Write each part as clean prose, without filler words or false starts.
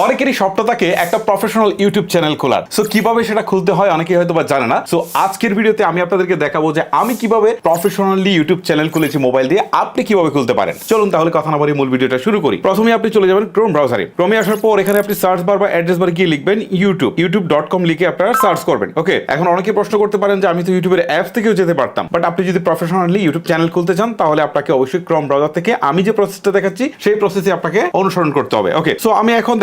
অনেকেরই স্বপ্ন থাকে একটা প্রফেশনাল ইউটিউব চ্যানেল খোলার। সো কিভাবে সেটা খুলতে হয় অনেকেই হয়তো বা জানে না। সো আজকের ভিডিওতে আমি আপনাদেরকে দেখাবো যে আমি কিভাবে প্রফেশনালি ইউটিউব চ্যানেল খুলেছি মোবাইল দিয়ে, আপনি কিভাবে খুলতে পারেন। চলুন তাহলে কথা না বলে মূল ভিডিওটা শুরু করি। প্রথমে আপনি চলে যাবেন ক্রোম ব্রাউজারে। ক্রোমে আসার পর এখানে আপনি সার্চ বার বা অ্যাড্রেস বারে গিয়ে লিখবেন youtube.com লিখে আপনারা সার্চ করবেন। ওকে, এখন অনেকে প্রশ্ন করতে পারেন যে আমি তো ইউটিউবের অ্যাপ থেকেও যেতে পারতাম, বাট আপনি যদি প্রফেশনালি ইউটিউব চ্যানেল খুলতে চান তাহলে আপনাকে অবশ্যই ক্রোম ব্রাউজার থেকে আমি যে প্রসেসটা দেখাচ্ছি সেই প্রসেসে আপনাকে অনুসরণ করতে হবে। ওকে, সো আমি এখন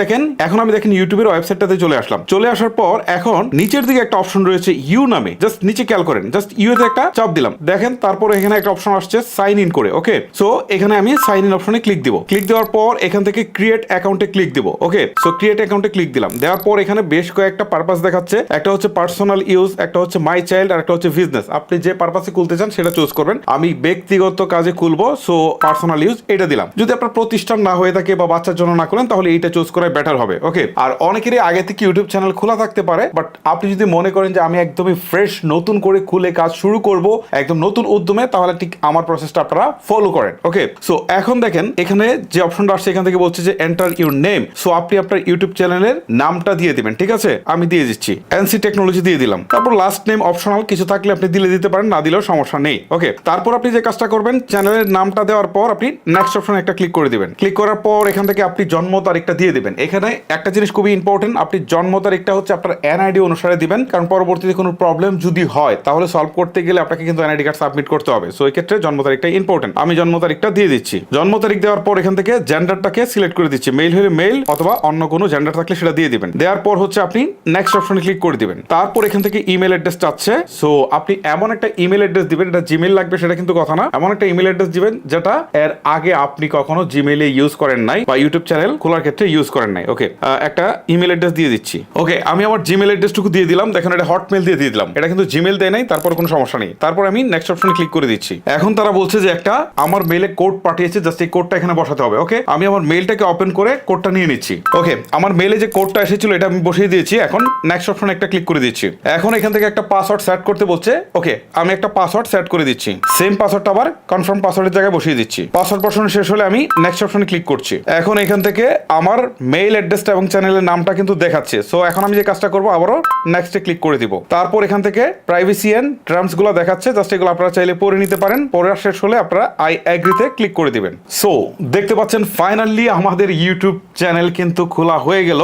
আমি দেখেন ইউটিউবের ওয়েবসাইটটাতে চলে আসলাম। চলে আসার পর এখন নিচের দিকে একটা অপশন রয়েছে ইউ নামে, জাস্ট নিচে খেয়াল করেন, জাস্ট ইউতে একটা চাপ দিলাম, দেখেন তারপর এখানে একটা অপশন আসছে সাইন ইন করে। ওকে, সো এখানে আমি সাইন ইন অপশনে ক্লিক দিব। ক্লিক দেওয়ার পর এখান থেকে ক্রিয়েট অ্যাকাউন্টে ক্লিক দিব। ওকে, সো ক্রিয়েট অ্যাকাউন্টে ক্লিক দিলাম। দেওয়ার পর এখানে বেশ কয়েকটা পারপাস দেখাচ্ছে, একটা হচ্ছে পার্সোনাল ইউজ, একটা হচ্ছে মাই চাইল্ড, আর একটা হচ্ছে বিজনেস। আপনি যে পারপাসে খুলতে চান সেটা চুজ করবেন। আমি ব্যক্তিগত কাজে খুলবো, সো পার্সোনাল ইউজ এটা দিলাম। যদি আপনার প্রতিষ্ঠান না হয়ে থাকে বা বাচ্চার জন্য না করেন তাহলে এইটা চুজ করাই বেটার হবে। ওকে, আর অনেকেরই আগে থেকে ইউটিউব চ্যানেল খোলা থাকতে পারে, বাট আপনি যদি মনে করেন যে আমি একদমই ফ্রেশ নতুন করে খুলে কাজ শুরু করব একদম নতুন উদ্যমে, তাহলে ঠিক আমার প্রসেসটা আপনারা ফলো করেন। ওকে, সো এখন দেখেন এখানে যে অপশনটা আসছে এখান থেকে বলছে যে এন্টার ইউর নেম। সো আপনি আপনার ইউটিউব চ্যানেলের নামটা দিয়ে দিবেন। ঠিক আছে, আমি দিয়ে দিচ্ছি এনসি টেকনোলজি দিয়ে দিলাম। তারপর লাস্ট নেম অপশনাল, কিছু থাকলে আপনি দিতে পারেন, না দিলেও সমস্যা নেই। ওকে, তারপর আপনি যে কাজটা করবেন, চ্যানেলের নামটা দেওয়ার পর আপনি নেক্সট অপশনে একটা ক্লিক করে দিবেন। ক্লিক করার পর এখান থেকে আপনি জন্ম তারিখটা দিয়ে দিবেন। এখানে একটা জিনিস খুবই ইম্পর্টেন্ট, আপনি জন্ম তারিখটা হচ্ছে আপনার এনআইডি অনুসারে দিবেন, কারণ পরবর্তীতে কোনো প্রবলেম যদি হয় তাহলে সলভ করতে গেলে আপনাকে কিন্তু এনআইডি কার্ড সাবমিট করতে হবে। সো এই ক্ষেত্রে জন্ম তারিখটা ইম্পর্টেন্ট। আমি জন্ম তারিখটা দিয়ে দিচ্ছি। জন্ম তারিখ দেওয়ার পর এখান থেকে জেন্ডারটাকে সিলেক্ট করে দিচ্ছি। মেল হলে মেল অথবা অন্য কোনো জেন্ডার থাকলে সেটা দিয়ে দিবেন। দেওয়ার পর হচ্ছে আপনি নেক্সট অপশনে ক্লিক করে দিবেন। তারপর এখান থেকে ইমেল অ্যাড্রেস চাচ্ছে। সো আপনি এমন একটা ইমেল অ্যাড্রেস দিবেন, এটা জিমেল লাগবে সেটা কিন্তু কথা না, এমন একটা ইমেল অ্যাড্রেস দিবেন যেটা এর আগে আপনি কখনো জিমেইলে ইউজ করেন নাই বা ইউটিউব চ্যানেল খোলার ক্ষেত্রে ইউজ করেন নাই। ওকে, একটা ইমেল অ্যাড্রেস দিয়ে দিচ্ছি। ওকে, আমি আমার জিমেল অ্যাড্রেসটুকু দিয়ে দিলাম। দেখেন এটা হটমেল দিয়ে দিলাম, এটা কিন্তু জিমেল দেয় নাই, তারপর কোনো সমস্যা নেই। তারপর আমি নেক্সট অপশনে ক্লিক করে দিচ্ছি। এখন তারা বলছে যে একটা আমার মেইলে কোড পাঠিয়েছে, জাস্ট এই কোডটা এখানে বসাতে হবে। ওকে, আমি আমার মেইলটাকে ওপেন করে কোডটা নিয়ে নিচ্ছি। ওকে, আমার মেইলে যে কোডটা এসেছিল এটা আমি বসিয়ে দিয়েছি। এখন নেক্সট অপশনে একটা ক্লিক করে দিচ্ছি। এখন এখান থেকে একটা পাসওয়ার্ড সেট করতে বলছে। ওকে, আমি একটা পাসওয়ার্ড সেট করে দিচ্ছি। সেম পাসওয়ার্ডটা আবার কনফার্ম পাসওয়ার্ডের জায়গায় বসিয়ে দিচ্ছি। পাসওয়ার্ড বসানো শেষ হলে আমি নেক্সট অপশনে ক্লিক করছি। এখন এখান থেকে আমার মেইল অ্যাড্রেসটা এবং চ্যানেলের নামটা কিন্তু দেখাচ্ছে। সো এখন আমি যে কাজটা করবো আবারও নেক্সটে ক্লিক করে দিব। তারপর এখান থেকে প্রাইভেসি এন্ড টার্মস গুলো দেখাচ্ছে, জাস্ট এগুলো আপনারা চাইলে পড়ে নিতে পারেন। পড়ে শেষ হলে আপনারা আই এগ্রিতে ক্লিক করে দিবেন। সো দেখতে পাচ্ছেন ফাইনালি আমাদের ইউটিউব চ্যানেল কিন্তু খোলা হয়ে গেল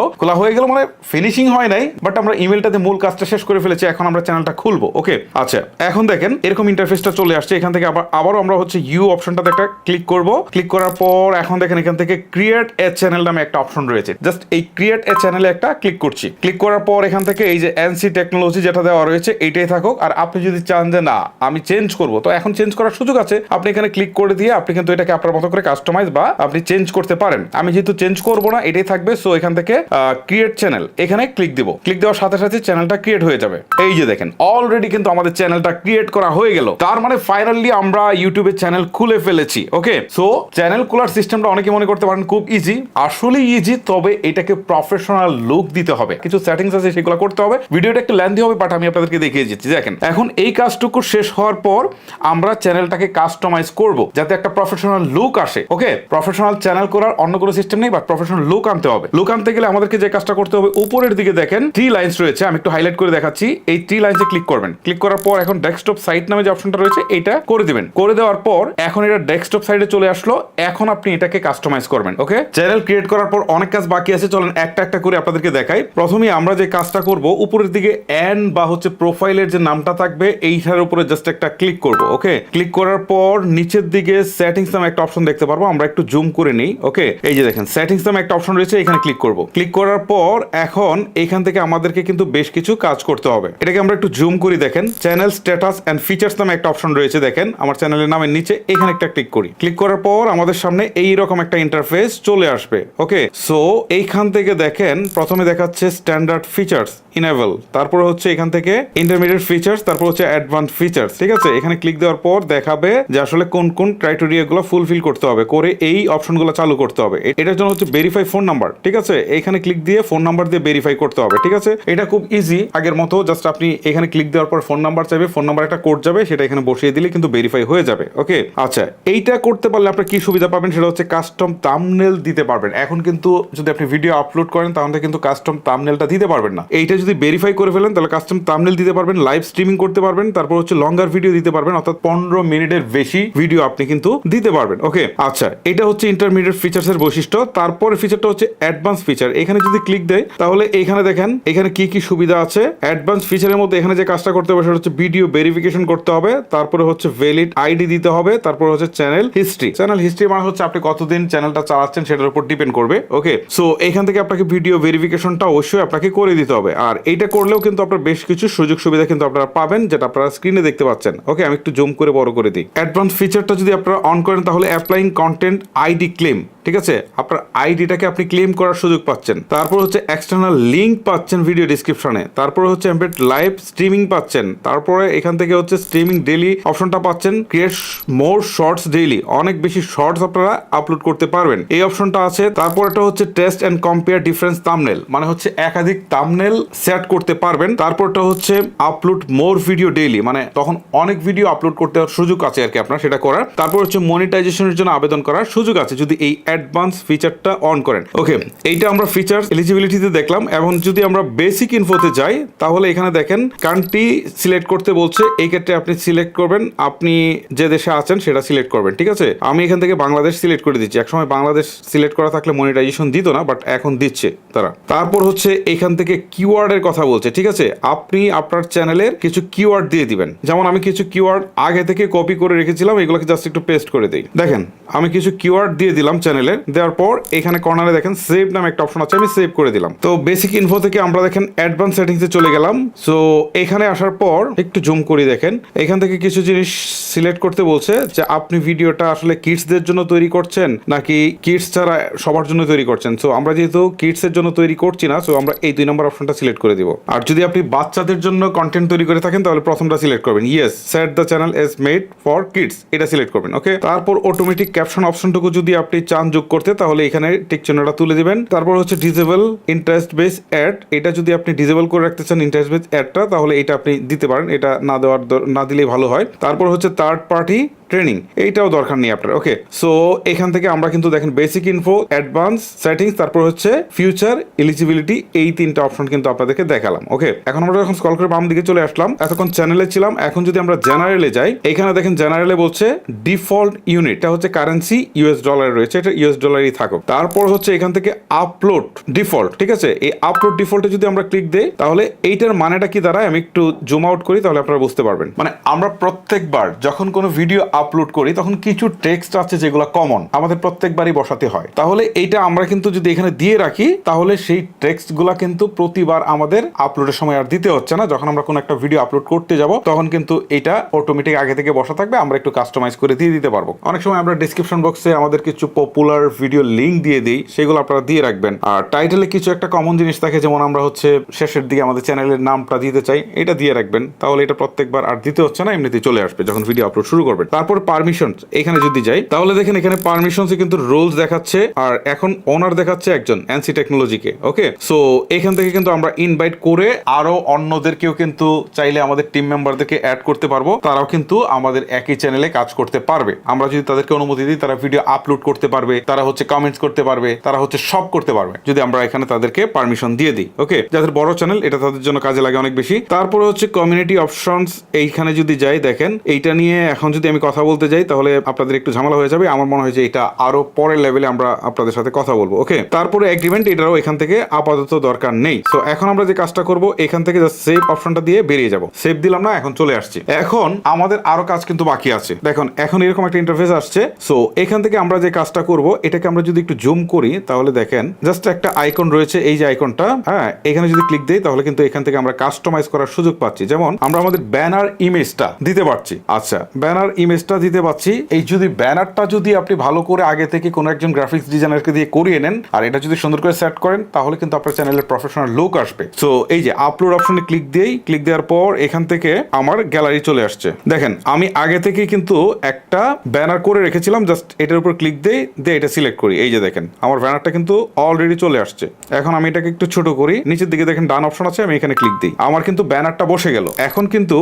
মানে ফিনিশিং হয় নাই, বাট আমরা ইমেলটাতে মূল কাজটা শেষ করে ফেলেছি। এখন আমরা চ্যানেলটা খুলবো। ওকে, আচ্ছা এখন দেখেন এরকম ইন্টারফেসটা চলে আসছে। এখান থেকে আবারও আমরা হচ্ছে ইউ অপশনটাতে একটা ক্লিক করব। ক্লিক করার পর এখন দেখেন এখান থেকে ক্রিয়েট এ চ্যানেল নামে একটা অপশন রয়েছে, জাস্ট এই ক্রিয়েট এ চ্যানেলে একটা ক্লিক করছি। ক্লিক করার পর এখান থেকে এই যে এনসি টেকনোলজি যেটা দেওয়া রয়েছে এইটাই থাকুক। আর আপনি যদি চান যে না আমি চেঞ্জ করব, তো এখন চেঞ্জ করার সুযোগ আছে। আপনি এখানে ক্লিক করে দিয়ে আপনি কিন্তু এটাকে আপনার মতো করে কাস্টমাইজ বা আপনি চেঞ্জ করতে পারেন। আমি যেহেতু চেঞ্জ করব না, এটাই থাকবে। সো এখান থেকে ক্রিয়েট চ্যানেল এখানে ক্লিক দিব। ক্লিক দেওয়ার সাথে সাথে চ্যানেলটা ক্রিয়েট হয়ে যাবে। এই যে দেখেন অলরেডি কিন্তু আমাদের চ্যানেলটা ক্রিয়েট করা হয়ে গেল। তার মানে ফাইনালি আমরা ইউটিউবে চ্যানেল খুলে ফেলেছি। ওকে, সো চ্যানেল খোলার সিস্টেমটা অনেকে মনে করতে পারেন খুব ইজি, আসলে ইজি, তবে এটাকে প্রফেশনাল লুক দিতে হবে। কিছু সেটিংস আছে সেগুলো করতে হবে। ভিডিওটা একটু লেন্থি হবে, বাট আমি আপনাদেরকে দেখিয়ে দিচ্ছি। দেখেন এখন এই কাজটুকু শেষ হওয়ার পর আমরা চ্যানেলটাকে কাস্টমাইজ করব যাতে একটা প্রফেশনাল লুক আসে। ওকে, প্রফেশনাল চ্যানেল করার অন্য কোনো সিস্টেম নেই, বাট প্রফেশনাল লুক আনতে হবে। লুক আনতে গেলে আমাদেরকে যে কাজটা করতে হবে, উপরের দিকে দেখেন থ্রি লাইন্স রয়েছে, আমি একটু হাইলাইট করে দেখাচ্ছি। এই থ্রি লাইন্সে ক্লিক করবেন। ক্লিক করার পর এখন ডেস্কটপ সাইট নামে যে অপশনটা রয়েছে এটা করে দিবেন। করে দেওয়ার পর এখন এটা ডেস্কটপ সাইডে চলে আসলো। এখন আপনি এটাকে কাস্টমাইজ করবেন। ওকে, চ্যানেল ক্রিয়েট করার পর অনেক কাজ বাকি আছে, চলেন একটা একটা করে আপনাদেরকে দেখাই। প্রথমে আমরা যে কাজটা করব, উপরের দিকে এন বা হচ্ছে প্রোফাইলের যে নামটা থাকবে এইটার উপরে জাস্ট একটা ক্লিক করব। ওকে, ক্লিক করার পর নিচের দিকে সেটিংস নামে একটা অপশন দেখতে পারবো, আমরা একটু জুম করে নিই। ওকে, এই যে দেখেন সেটিংস নামে একটা অপশন রয়েছে, এখানে ক্লিক করব। ক্লিক করার পর এখন এখান থেকে আমাদেরকে কিন্তু বেশ কিছু কাজ করতে হবে। এটাকে আমরা একটু জুম করি। দেখেন চ্যানেল স্ট্যাটাস এন্ড ফিচার্স নামে একটা অপশন রয়েছে, দেখেন আমার চ্যানেলের নামের নিচে এখানে একটা ক্লিক করি। ক্লিক করার পর আমাদের সামনে এইরকম একটা ইন্টারফেস চলে আসবে। ওকে, সো এইখান থেকে দেখেন প্রথমে দেখাচ্ছে স্ট্যান্ডার্ড ফিচার্স ইনেবল, তারপর হচ্ছে এখান থেকে ইন্টারমিডিয়েট ফিচার্স, তারপর হচ্ছে অ্যাডভান্স ফিচার্স। ঠিক আছে, এখানে ক্লিক দেওয়ার পর দেখাবে যে আসলে কোন কোন ক্রাইটেরিয়া গুলো ফুলফিল করতে হবে, করে এই অপশনগুলো চালু করতে হবে। এটার জন্য হচ্ছে ভেরিফাই ফোন নাম্বার। ঠিক আছে, এখানে ক্লিক দিয়ে ফোন নাম্বার দিয়ে ভেরিফাই করতে হবে। ঠিক আছে, এটা খুব ইজি আগের মতো, জাস্ট আপনি এখানে ক্লিক দেওয়ার পর ফোন নাম্বার চাইবে, ফোন নাম্বার একটা কোড যাবে, সেটা এখানে বসিয়ে দিলে কিন্তু ভেরিফাই হয়ে যাবে। ওকে, আচ্ছা এইটা করতে পারলে আপনার কি সুবিধা পাবেন সেটা হচ্ছে কাস্টম থাম্বনেল দিতে পারবেন। এখন কিন্তু যদি আপনি ভিডিও আপলোড করেন তাহলে কিন্তু কাস্টম থাম্বনেলটা দিতে পারবেন না। এইটা যদি ভেরিফাই করে ফেলেন তাহলে কাস্টম থাম্বনেল দিতে পারবেন, লাইভ স্ট্রিমিং করতে পারবেন, তারপর হচ্ছে লঙ্গার ভিডিও দিতে পারবেন, অর্থাৎ 15 মিনিটের বেশি ভিডিও আপনি কিন্তু দিতে পারবেন। ওকে, আচ্ছা, এটা হচ্ছে ইন্টারমিডিয়েট ফিচার্স এর বৈশিষ্ট্য। তারপরে ফিচারটা হচ্ছে অ্যাডভান্স ফিচার। এখানে যদি ক্লিক দেয় তাহলে এখানে দেখেন এখানে কি কি সুবিধা আছে। অ্যাডভান্স ফিচারের মধ্যে এখানে যে কাজটা করতে হবে সেটা হচ্ছে ভিডিও ভেরিফিকেশন করতে হবে, তারপরে হচ্ছে ভ্যালিড আইডি দিতে হবে, তারপর হচ্ছে চ্যানেল হিস্ট্রি। চ্যানেল হিস্ট্রি মানে হচ্ছে আপনি কতদিন চ্যানেলটা চালাচ্ছেন সেটার উপর ডিপেন্ড করবে। ওকে, সো এখান থেকে আপনাকে ভিডিও ভেরিফিকেশনটা অবশ্যই আপনাকে করে দিতে হবে। আর এইটা করলেও কিন্তু আপনার বেশ কিছু সুযোগ সুবিধা কিন্তু আপনারা পাবেন, যেটা আপনারা স্ক্রিনে দেখতে পাচ্ছেন। ওকে, আমি একটু জুম করে বড় করে দিই। অ্যাডভান্স ফিচারটা যদি আপনারা অন করেন তাহলে অ্যাপ্লাইং কন্টেন্ট আইডি ক্লেম, ঠিক আছে, আপনার আইডিটাকে আপনি ক্লেম করার সুযোগ পাচ্ছেন। তারপর হচ্ছে এক্সটার্নাল লিঙ্ক পাচ্ছেন ভিডিও ডিসক্রিপশনে, তারপর হচ্ছে এমবেড লাইভ স্ট্রিমিং পাচ্ছেন, তারপরে এখান থেকে হচ্ছে স্ট্রিমিং ডেইলি অপশনটা পাচ্ছেন, ক্রিয়েট মোর শর্টস ডেইলি, অনেক বেশি শর্টস আপনারা আপলোড করতে পারবেন, এই অপশনটা আছে। তারপর এটা হচ্ছে test and compare difference thumbnail, মানে হচ্ছে একাধিক থাম্বনেল সেট করতে পারবেন। তারপরটা হচ্ছে আপলোড মোর ভিডিও ডেইলি, মানে তখন অনেক ভিডিও আপলোড করতে সুযোগ আছে আর কি আপনার সেটা করার। তারপর হচ্ছে মনিটাইজেশনের জন্য আবেদন করার সুযোগ আছে যদি এই অ্যাডভান্স ফিচারটা অন করেন। ওকে, এইটা আমরা ফিচার এলিজিবিলিটিতে দেখলাম। এখন যদি আমরা বেসিক ইনফোতে যাই তাহলে এখানে দেখেন কান্ট্রি সিলেক্ট করতে বলছে। এই ক্ষেত্রে আপনি সিলেক্ট করবেন আপনি যে দেশে আছেন সেটা সিলেক্ট করবেন, ঠিক আছে। আমি এখান থেকে বাংলাদেশ সিলেক্ট করে দিচ্ছি। একসময় বাংলাদেশ সিলেক্ট করা থাকলে মনিটাইজেশন দিত না, বাট এখন দিচ্ছে তারা। তারপর হচ্ছে এখান থেকে কিওয়ার্ডের কথা বলছে, ঠিক আছে। আপনি আপনার চ্যানেলের কিছু কিওয়ার্ড দিয়ে দিবেন। যেমন আমি কিছু কিওয়ার্ড আগে থেকে কপি করে রেখেছিলাম, এগুলোকে জাস্ট একটু পেস্ট করে দিই। দেখেন আমি কিছু কিওয়ার্ড দিয়ে দিলাম চ্যানেলে, দেওয়ার পর এখানে কর্নারে দেখেন সেভ নামে একটা অপশন আছে, আমি সেভ করে দিলাম। তো বেসিক ইনফো থেকে আমরা দেখেন অ্যাডভান্স সেটিংসে চলে গেলাম। সো এখানে আসার পর একটু জুম করি, দেখেন এখান থেকে কিছু জিনিস সিলেক্ট করতে বলছে যে আপনি ভিডিওটা আসলে কিডসদের জন্য তৈরি করছেন নাকি কিডস ছাড়া সবার জন্য তৈরি করছেন। সো আমরা যেহেতু কিডস এর জন্য তৈরি করছি না, সো আমরা এই 2 নম্বর অপশনটা সিলেক্ট করে দিব। আর যদি আপনি বাচ্চাদের জন্য কন্টেন্ট তৈরি করে থাকেন তাহলে প্রথমটা সিলেক্ট করবেন, yes set the channel as made for kids, এটা সিলেক্ট করবেন। ওকে, তারপর অটোমেটিক ক্যাপশন অপশনটুকু যদি আপনি চান যোগ করতে তাহলে এখানে টিক চিহ্নটা তুলে দিবেন। তারপর হচ্ছে ডিসেবল ইন্টারেস্ট বেস অ্যাড, এটা যদি আপনি ডিসেবল করে রাখতে চান ইন্টারেস্ট বেস অ্যাডটা তাহলে এটা আপনি দিতে পারেন, এটা না দিলেই ভালো হয়। তারপর হচ্ছে থার্ড পার্টি ট্রেনিং, এইটাও দরকার নেই আপনার। ওকে, সো এখান থেকে আমরা কিন্তু দেখেন বেসিক ইনফো, অ্যাডভান্স সেটিংস, তারপর হচ্ছে ফিউচার এলিজিবিলিটি, এই 3টা অপশন কিন্তু আপনাদেরকে দেখালাম। ওকে, এখন আমরা যখন স্ক্রল করে বাম দিকে চলে আসলাম, এতক্ষণ চ্যানেলে ছিলাম। এখন যদি আমরা জেনারেলে যাই, এখানে দেখেন জেনারেলে বলছে ডিফল্ট ইউনিট, এটা হচ্ছে কারেন্সি ইউএস ডলার রয়েছে, এটা ইউএস ডলারই থাকুক। তারপর হচ্ছে এখান থেকে আপলোড ডিফল্ট, ঠিক আছে। এই আপলোড ডিফল্টে যদি আমরা ক্লিক দেই তাহলে এইটার মানেটা কি দাঁড়ায়, আমি একটু জুম আউট করি তাহলে আপনারা বুঝতে পারবেন। মানে আমরা প্রত্যেকবার যখন কোনো ভিডিও আপলোড করি তখন কিছু টেক্সট আছে যেগুলো কমন আমাদের প্রত্যেকবারই বসাতে হয়। তাহলে এইটা আমরা কিন্তু যদি এখানে দিয়ে রাখি তাহলে সেই টেক্সটগুলো কিন্তু প্রতিবার আমাদের আপলোডের সময় আর দিতে হচ্ছে না। যখন আমরা কোনো একটা ভিডিও আপলোড করতে যাব তখন কিন্তু এটা অটোমেটিক আগে থেকে বসা থাকবে, আমরা একটু কাস্টমাইজ করে দিয়ে দিতে পারবো। অনেক সময় আমরা ডেসক্রিপশন বক্সে আমাদের কিছু পপুলার ভিডিও লিঙ্ক দিয়ে দিই, সেগুলো আপনারা দিয়ে রাখবেন। আর টাইটেলে কিছু একটা কমন জিনিস থাকে, যেমন আমরা হচ্ছে শেষের দিকে আমাদের চ্যানেলের নামটা দিতে চাই, এটা দিয়ে রাখবেন। তাহলে এটা প্রত্যেকবার আর দিতে হচ্ছে না, এমনিতেই চলে আসবে যখন ভিডিও আপলোড শুরু করবেন। তারপর পারমিশন, এখানে যদি যাই তাহলে দেখেন এখানে পারমিশনসে কিন্তু রোলস দেখাচ্ছে, আর এখন ওনার দেখাচ্ছে একজন এনসি টেকনোলজিকে। ওকে, সো এখান থেকে কিন্তু আমরা ইনভাইট করে আরো অন্যদেরকেও কিন্তু চাইলে আমাদের টিম মেম্বারদেরকে অ্যাড করতে পারবো, তারাও কিন্তু আমাদের একই চ্যানেলে কাজ করতে পারবে। আমরা যদি তাদেরকে অনুমতি দিই তারা ভিডিও আপলোড করতে পারবে, তারা হচ্ছে কমেন্টস করতে পারবে, তারা হচ্ছে সব করতে পারবে যদি আমরা এখানে তাদেরকে পারমিশন দিয়ে দিই। ওকে, যাদের বড় চ্যানেল এটা তাদের জন্য কাজে লাগে অনেক বেশি। তারপরে হচ্ছে কমিউনিটি অপশনস, এইখানে যদি যাই দেখেন এইটা নিয়ে এখন যদি আমি কথা বলতে যাই তাহলে আপনাদের একটু ঝামেলা হয়ে যাবে। আমার মনে হয় যে এটা আরো পরের লেভেলে আমরা আপনাদের সাথে কথা বলবো। ওকে, তারপরে এগ্রিমেন্ট, এটাও এখান থেকে আপাতত দরকার নেই। সো এখন আমরা যে কাজটা করব এখান থেকে জাস্ট সেভ অপশনটা দিয়ে বেরিয়ে যাব। সেভ দিলাম না, এখন চলে আসছি। এখন আমাদের আরো কাজ কিন্তু বাকি আছে। দেখুন এখন এরকম একটা ইন্টারফেস আসছে। সো এখান থেকে আমরা যে কাজটা করব এটাকে আমরা যদি একটু জুম করি তাহলে দেখেন জাস্ট একটা আইকন রয়েছে, এই যে আইকনটা, হ্যাঁ, এখানে যদি ক্লিক দেই তাহলে কিন্তু এখান থেকে আমরা কাস্টমাইজ করার সুযোগ পাচ্ছি। যেমন আমরা আমাদের ব্যানার ইমেজটা দিতে পারছি। আচ্ছা, ব্যানার ইমেজটা দিতে পাচ্ছি। এই যদি ব্যানারটা যদি আপনি ভালো করে আগে থেকে কোনো একজন গ্রাফিক্স ডিজাইনারকে দিয়ে করিয়ে নেন আর এটা যদি সুন্দর করে সেট করেন তাহলে কিন্তু আপনার চ্যানেলের প্রফেশনাল লুক আসবে। সো এই যে আপলোড অপশনে ক্লিক দিই, ক্লিক দেওয়ার পর এখান থেকে আমার গ্যালারি চলে আসছে। দেখেন আমি আগে থেকে কিন্তু একটা ব্যানার করে রেখেছিলাম, জাস্ট এটার উপর ক্লিক দিয়ে এটা সিলেক্ট করি। এই যে দেখেন আমার ব্যানারটা কিন্তু অলরেডি চলে আসছে। এখন আমি এটাকে একটু ছোট করি, নিচের দিকে দেখেন ডান অপশন আছে, আমি এখানে ক্লিক দিই, আমার কিন্তু ব্যানারটা বসে গেল। এখন কিন্তু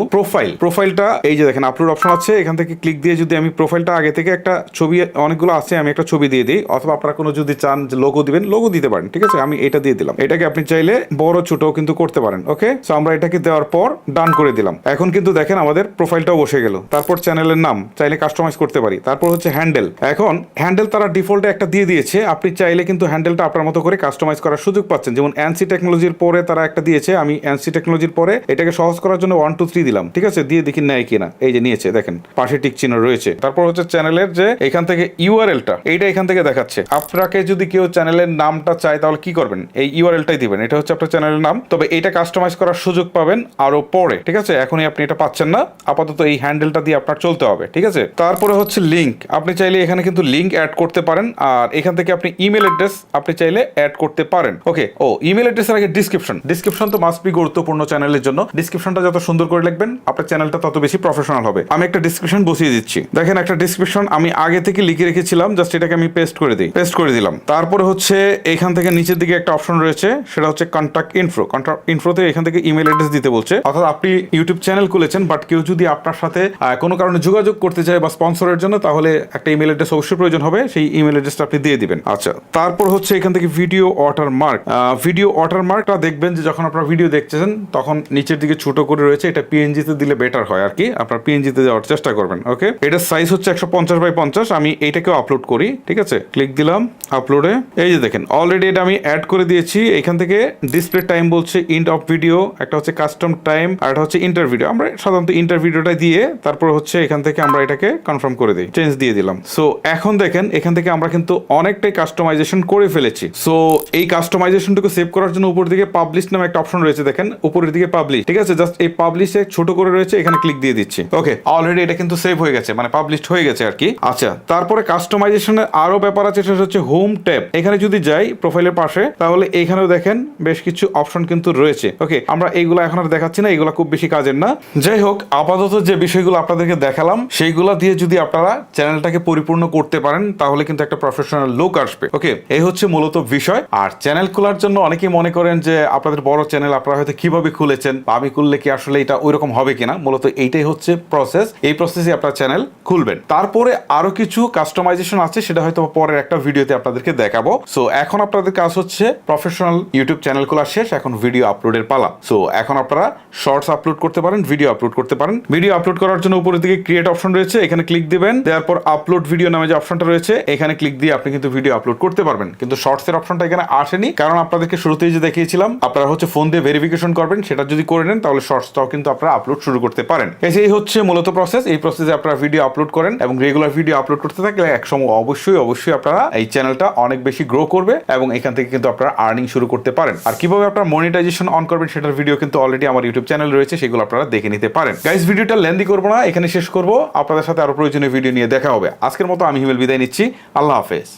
প্রোফাইলটা এই যে দেখেন আপলোড অপশন আছে, এখান থেকে ক্লিক ক্লিক দিয়ে যদি আমি প্রোফাইলটা আগে থেকে একটা ছবি অনেকগুলো আছে, আমি একটা ছবি দিয়ে দিই, অথবা আপনারা কোনো যদি চান যে লোগো দিবেন লোগো দিতে পারেন, ঠিক আছে। আমি এটা দিয়ে দিলাম। এটাকে আপনি চাইলে বড় ছোট কিন্তু করতে পারেন। ওকে, সো আমরা এটাকে দেওয়ার পর ডান করে দিলাম। এখন কিন্তু দেখেন আমাদের প্রোফাইলটাও বসে গেল। তারপর চ্যানেলের নাম চাইলে কাস্টমাইজ করতে পারি। তারপর হচ্ছে হ্যান্ডেল। এখন হ্যান্ডেল তারা ডিফল্টে একটা দিয়ে দিয়েছে, আপনি চাইলে কিন্তু হ্যান্ডেলটা আপনার মতো করে কাস্টমাইজ করার সুযোগ পাচ্ছেন। যেমন এনসি টেকনোলজির পরে তারা একটা দিয়েছে, আমি এনসি টেকনোলজির পরে এটাকে সহজ করার জন্য 1 2 3 দিলাম, ঠিক আছে। দিয়ে দেখি নেয় কিনা। এই যে নিয়েছে, দেখেন পাশে টিক চিহ্ন রয়েছে। তারপর হচ্ছে চ্যানেলের যে এখান থেকে ইউআরএলটা, এইটা এখান থেকে দেখাচ্ছে। আপনাকে যদি কেউ চ্যানেলের নামটা চায় তাহলে কি করবেন, এই ইউআরএলটাই দিবেন। এটা হচ্ছে আপনার চ্যানেলের নাম, তবে এটা কাস্টমাইজ করার সুযোগ পাবেন আরো পরে, ঠিক আছে। এখনই আপনি এটা পাচ্ছেন না, আপাতত এই হ্যান্ডেলটা দিয়ে আপনার চলতে হবে, ঠিক আছে। তারপরে হচ্ছে লিংক, আপনি চাইলে এখানে কিন্তু লিংক অ্যাড করতে পারেন, আর এখান থেকে আপনি ইমেল অ্যাড্রেস আপনি চাইলে অ্যাড করতে পারেন। ওকে, ইমেল অ্যাড্রেসের আগে ডিসক্রিপশন তো মাস্ট বি গুরুত্বপূর্ণ চ্যানেলের জন্য। ডিসক্রিপশনটা যত সুন্দর করে লিখবেন আপনার চ্যানেলটা তত বেশি প্রফেশনাল হবে। আমি একটা ডিসক্রিপশন বসিয়ে দিচ্ছি, দেখেন একটা ডিসক্রিপশন আমি আগে থেকে লিখে রেখেছিলাম, জাস্ট এটাকে আমি পেস্ট করে দিলাম। তারপরে হচ্ছে এখান থেকে নিচের দিকে একটা অপশন রয়েছে, সেটা হচ্ছে কন্ট্যাক্ট ইনফোতে এখান থেকে ইমেল অ্যাড্রেস দিতে বলছে। অর্থাৎ আপনি ইউটিউব চ্যানেল খুলেছেন, বাট কেউ যদি আপনার সাথে কোনো কারণে যোগাযোগ করতে চায় বা স্পন্সরের জন্য, তাহলে একটা ইমেল অ্যাড্রেস অবশ্যই প্রয়োজন হবে, সেই ইমেল অ্যাড্রেসটা আপনি দিয়ে দিবেন। আচ্ছা, তারপর হচ্ছে এখান থেকে ভিডিও ওয়াটারমার্কটা দেখবেন যে যখন আপনারা ভিডিও দেখছেন তখন নিচের দিকে ছোট করে রয়েছে, এটা পিএনজিতে দিলে বেটার হয় আর কি, আপনার পিএনজিতে দেওয়ার চেষ্টা করবেন। ওকে, এটার সাইজ হচ্ছে 150x50। আমি এইটাকেও আপলোড করি, ঠিক আছে। ক্লিক দিলাম আপলোডে। এই যে দেখেন অলরেডি এটা আমি অ্যাড করে দিয়েছি। এখান থেকে ডিসপ্লে টাইম বলছে ইন্ড অফ ভিডিও, একটা হচ্ছে কাস্টম টাইম, আর একটা হচ্ছে ইন্টার ভিডিও। আমরা সাধারণত ইন্টার ভিডিওটা দিয়ে তারপর হচ্ছে এখান থেকে আমরা এটাকে কনফার্ম করে দিই, চেঞ্জ দিয়ে দিলাম। সো এখন দেখেন এখান থেকে আমরা কিন্তু অনেকটাই কাস্টমাইজেশন করে ফেলেছি। সো এই কাস্টমাইজেশনটুকু সেভ করার জন্য উপর দিকে পাবলিশ নামে একটা অপশন রয়েছে, দেখেন উপরের দিকে পাবলিশ, ঠিক আছে। জাস্ট এই পাবলিশে ছোট করে রয়েছে, এখানে ক্লিক দিয়ে দিচ্ছি। ওকে, অলরেডি এটা কিন্তু সেভ হয়ে গেছে, মানে পাবলিশড হয়ে গেছে আর কি। আচ্ছা, তারপরে কাস্টমাইজেশনের আরো ব্যাপার আছে, সেটা হচ্ছে হোম ট্যাব। এখানে যদি যাই প্রোফাইলের পাশে, তাহলে এখানেও দেখেন বেশ কিছু অপশন কিন্তু রয়েছে। ওকে, আমরা এইগুলো এখন আর দেখাচ্ছি না, এগুলো খুব বেশি কাজের না। যাই হোক, আপাতত যে বিষয়গুলো আপনাদেরকে দেখালাম সেইগুলো দিয়ে যদি আপনারা চ্যানেলটাকে পরিপূর্ণ করতে পারেন, তাহলে কিন্তু একটা প্রফেশনাল লুক আসবে। ওকে, এই হচ্ছে মূলত বিষয়। আর চ্যানেল খোলার জন্য অনেকেই মনে করেন যে আপনাদের বড় চ্যানেল আপনারা হয়তো কিভাবে খুলেছেন, বা আমি খুললে কি আসলে এটা ওইরকম হবে কিনা, মূলত এইটাই হচ্ছে প্রসেস। এই প্রসেসে আপনার চ্যানেল খুলবেন। তারপরে আরো কিছু কাস্টমাইজেশন আছে, সেটা হয়তো পরের একটা ভিডিওতে আপনাদেরকে দেখাবো। সো এখন আপনাদের কাজ হচ্ছে প্রফেশনাল ইউটিউব চ্যানেল খোলা শেষ, এখন ভিডিও আপলোডের পালা। সো এখন আপনারা শর্টস আপলোড করতে পারেন, ভিডিও আপলোড করতে পারেন। ভিডিও আপলোড করার জন্য উপরের দিকে ক্রিয়েট অপশন রয়েছে, এখানে ক্লিক দিবেন। দেওয়ার পর আপলোড ভিডিও নামে যে অপশনটা রয়েছে, এখানে ক্লিক দিয়ে আপনি কিন্তু ভিডিও আপলোড করতে পারবেন। কিন্তু শর্টস এর অপশনটা এখানে আসেনি, কারণ আপনাদেরকে শুরুতেই যে দেখিয়েছিলাম আপনারা হচ্ছে ফোন দিয়ে ভেরিফিকেশন করবেন, সেটা যদি করে নেন তাহলে শর্টসটাও কিন্তু আপনারা আপলোড শুরু করতে পারেন। এই হচ্ছে মূলত প্রসেস। এই প্রসেসে আপনারা ভিডিও আপলোড করেন এবং রেগুলার ভিডিও আপলোড করতে থাকলে একসময় অবশ্যই আপনারা এই চ্যানেলটা অনেক বেশি গ্রো করবে এবং এখান থেকে কিন্তু আপনারা আর্নিং শুরু করতে পারেন। আর কিভাবে আপনারা মনিটাইজেশন অন করবেন সেটার ভিডিও কিন্তু অলরেডি আমার ইউটিউব চ্যানেল রয়েছে, সেগুলো আপনারা দেখে নিতে পারেন। গাইস, ভিডিওটা লেন্দি করবো না, এখানে শেষ করবো। আপনাদের সাথে আরো প্রয়োজনীয় ভিডিও নিয়ে দেখা হবে। আজকের মতো আমি হিমেল বিদায় নিচ্ছি। আল্লাহ হাফেজ।